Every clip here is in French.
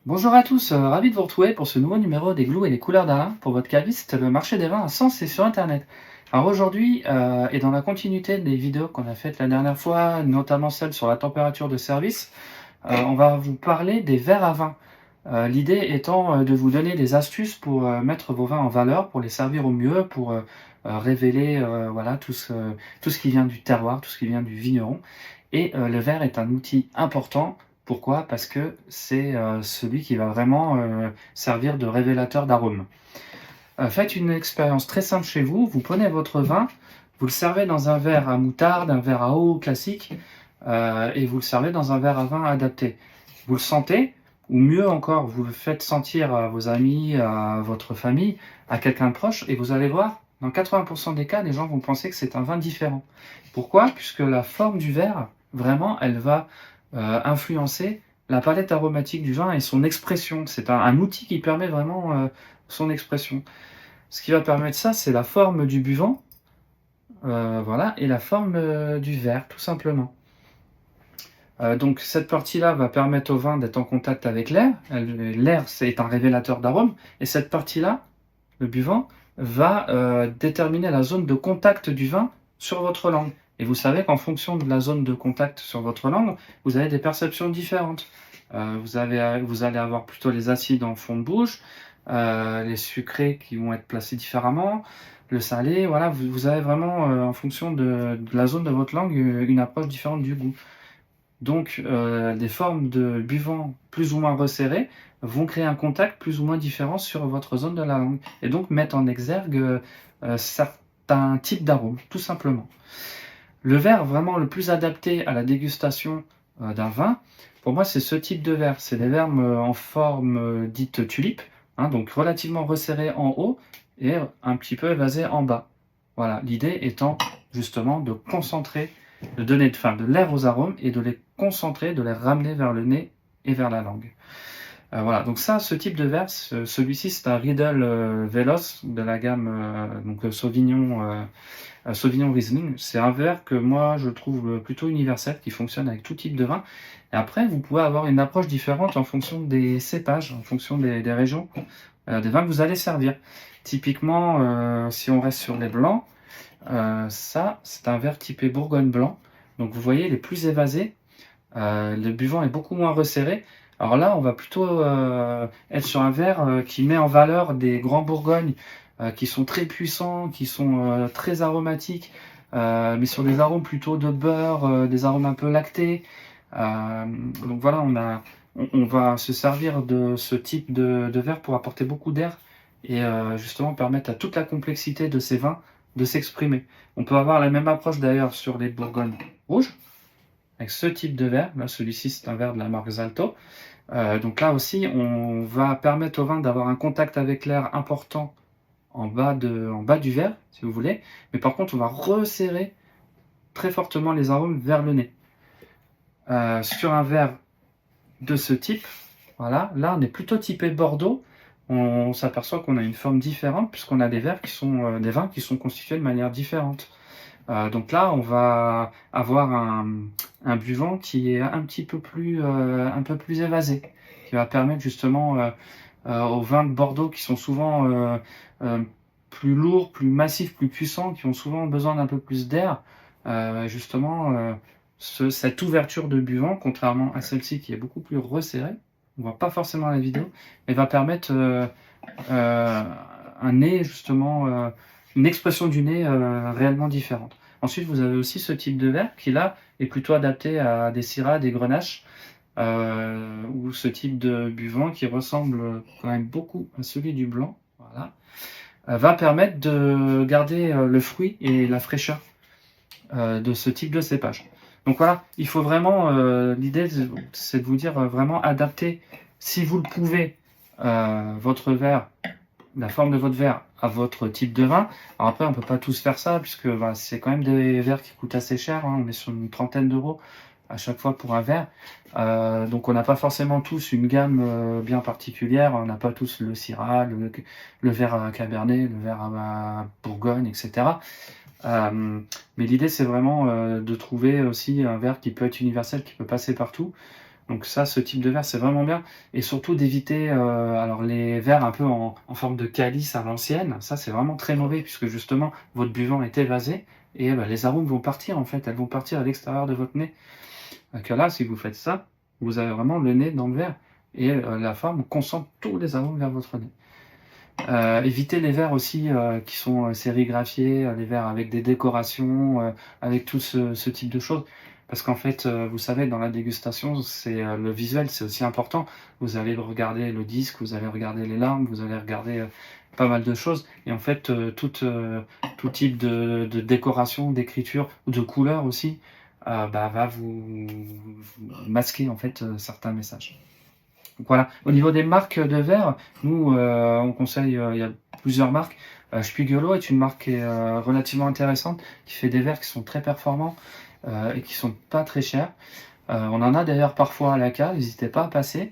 Bonjour à tous, ravi de vous retrouver pour ce nouveau numéro des Glous et les couleurs d'Alain pour votre caviste, le marché des vins à Sens et sur internet. Alors aujourd'hui, et dans la continuité des vidéos qu'on a faites la dernière fois, notamment celle sur la température de service, on va vous parler des verres à vin. L'idée étant de vous donner des astuces pour mettre vos vins en valeur, pour les servir au mieux, pour révéler voilà, tout ce qui vient du terroir, tout ce qui vient du vigneron. Et le verre est un outil important. Pourquoi? Parce que c'est celui qui va vraiment servir de révélateur d'arômes. Faites une expérience très simple chez vous. Vous prenez votre vin, vous le servez dans un verre à moutarde, un verre à eau classique, et vous le servez dans un verre à vin adapté. Vous le sentez, ou mieux encore, vous le faites sentir à vos amis, à votre famille, à quelqu'un de proche, et vous allez voir, dans 80% des cas, les gens vont penser que c'est un vin différent. Pourquoi? Puisque la forme du verre, vraiment, elle va influencer la palette aromatique du vin et son expression. C'est un outil qui permet vraiment son expression. Ce qui va permettre ça, c'est la forme du buvant, voilà, et la forme du verre, tout simplement. Donc cette partie-là va permettre au vin d'être en contact avec l'air. L'air, c'est un révélateur d'arôme. Et cette partie-là, le buvant, va déterminer la zone de contact du vin sur votre langue. Et vous savez qu'en fonction de la zone de contact sur votre langue, vous avez des perceptions différentes. Vous allez avoir plutôt les acides en fond de bouche, les sucrés qui vont être placés différemment, le salé. Voilà, vous avez vraiment, en fonction de la zone de votre langue, une approche différente du goût. Donc, des formes de buvants plus ou moins resserrés vont créer un contact plus ou moins différent sur votre zone de la langue et donc mettre en exergue certains types d'arômes, tout simplement. Le verre vraiment le plus adapté à la dégustation d'un vin, pour moi, c'est ce type de verre. C'est des verres en forme dite tulipe, hein, donc relativement resserrés en haut et un petit peu évasés en bas. Voilà, l'idée étant justement de concentrer, de donner de l'air aux arômes et de les concentrer, de les ramener vers le nez et vers la langue. Voilà, donc ça, ce type de verre, celui-ci, c'est un Riedel Veloce de la gamme Sauvignon Riesling. C'est un verre que moi, je trouve plutôt universel, qui fonctionne avec tout type de vin. Et après, vous pouvez avoir une approche différente en fonction des cépages, en fonction des régions, des vins que vous allez servir. Typiquement, si on reste sur les blancs, ça, c'est un verre typé Bourgogne blanc. Donc vous voyez, il est plus évasé. Le buvant est beaucoup moins resserré. Alors là, on va plutôt être sur un verre qui met en valeur des grands Bourgognes qui sont très puissants, qui sont très aromatiques, mais sur des arômes plutôt de beurre, des arômes un peu lactés. Donc voilà, on va se servir de ce type de verre pour apporter beaucoup d'air et justement permettre à toute la complexité de ces vins de s'exprimer. On peut avoir la même approche d'ailleurs sur les Bourgognes rouges, avec ce type de verre. Là, celui-ci, c'est un verre de la marque Zalto. Donc là aussi, on va permettre au vin d'avoir un contact avec l'air important en bas du verre, si vous voulez. Mais par contre, on va resserrer très fortement les arômes vers le nez. Sur un verre de ce type, voilà, là, on est plutôt typé Bordeaux. On s'aperçoit qu'on a une forme différente puisqu'on a des verres qui sont des vins qui sont constitués de manière différente. Donc là, on va avoir un buvant qui est un peu plus évasé, qui va permettre justement aux vins de Bordeaux qui sont souvent plus lourds, plus massifs, plus puissants, qui ont souvent besoin d'un peu plus d'air, justement cette ouverture de buvant, contrairement à celle-ci qui est beaucoup plus resserrée, on voit pas forcément la vidéo, mais va permettre un nez justement, une expression du nez réellement différente. Ensuite, vous avez aussi ce type de verre qui, là, est plutôt adapté à des syrahs, des grenaches, ou ce type de buvant qui ressemble quand même beaucoup à celui du blanc, voilà, va permettre de garder le fruit et la fraîcheur de ce type de cépage. Donc voilà, il faut vraiment, l'idée c'est de vous dire vraiment adapter, si vous le pouvez, votre verre, la forme de votre verre à votre type de vin. Alors après, on peut pas tous faire ça, puisque bah, c'est quand même des verres qui coûtent assez cher, hein. On est sur une trentaine d'euros à chaque fois pour un verre. Donc on n'a pas forcément tous une gamme bien particulière, on n'a pas tous le Syrah, le verre à Cabernet, le verre à Bourgogne, etc. Mais l'idée c'est vraiment de trouver aussi un verre qui peut être universel, qui peut passer partout. Donc ça, ce type de verre, c'est vraiment bien. Et surtout d'éviter alors les verres un peu en forme de calice à l'ancienne. Ça, c'est vraiment très mauvais puisque justement, votre buvant est évasé et les arômes vont partir en fait. Elles vont partir à l'extérieur de votre nez. Donc là, si vous faites ça, vous avez vraiment le nez dans le verre et la forme concentre tous les arômes vers votre nez. Évitez les verres aussi qui sont sérigraphiés, les verres avec des décorations, avec tout ce type de choses. Parce qu'en fait, vous savez, dans la dégustation, c'est le visuel, c'est aussi important. Vous allez regarder le disque, vous allez regarder les larmes, vous allez regarder pas mal de choses. Et en fait, tout type de décoration, d'écriture ou de couleur aussi, va vous masquer en fait certains messages. Donc voilà. Au niveau des marques de verre, nous, on conseille, il y a plusieurs marques. Spiegelau est une marque qui est relativement intéressante, qui fait des verres qui sont très performants et qui sont pas très chers. On en a d'ailleurs parfois à la cave, n'hésitez pas à passer.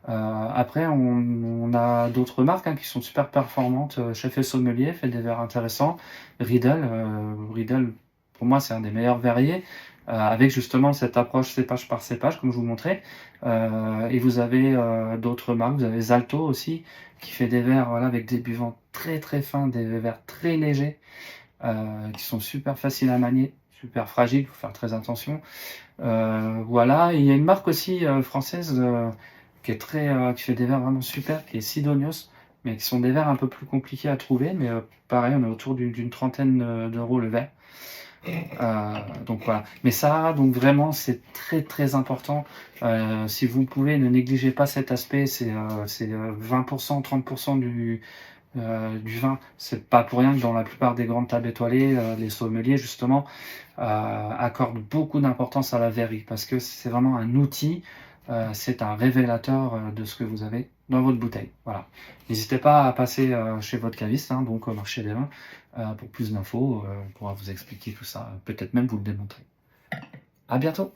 Après, on a d'autres marques qui sont super performantes. Chef et Sommelier fait des verres intéressants. Riedel, pour moi, c'est un des meilleurs verriers, avec justement cette approche cépage par cépage, comme je vous montrais. Et vous avez d'autres marques, vous avez Zalto aussi, qui fait des verres voilà, avec des buvants très très fins, des verres très légers, qui sont super faciles à manier, super fragiles, il faut faire très attention. Voilà, et il y a une marque aussi française qui est qui fait des verres vraiment super, qui est Sidonios, mais qui sont des verres un peu plus compliqués à trouver, mais pareil, on est autour d'une trentaine d'euros le verre. Donc voilà. Mais ça, donc vraiment, c'est très très important. Si vous pouvez, ne négligez pas cet aspect. C'est 20%, 30% du vin. C'est pas pour rien que dans la plupart des grandes tables étoilées, les sommeliers justement accordent beaucoup d'importance à la verrerie parce que c'est vraiment un outil. C'est un révélateur de ce que vous avez dans votre bouteille. Voilà. N'hésitez pas à passer chez votre caviste, donc au marché des vins, pour plus d'infos. On pourra vous expliquer tout ça, peut-être même vous le démontrer. À bientôt!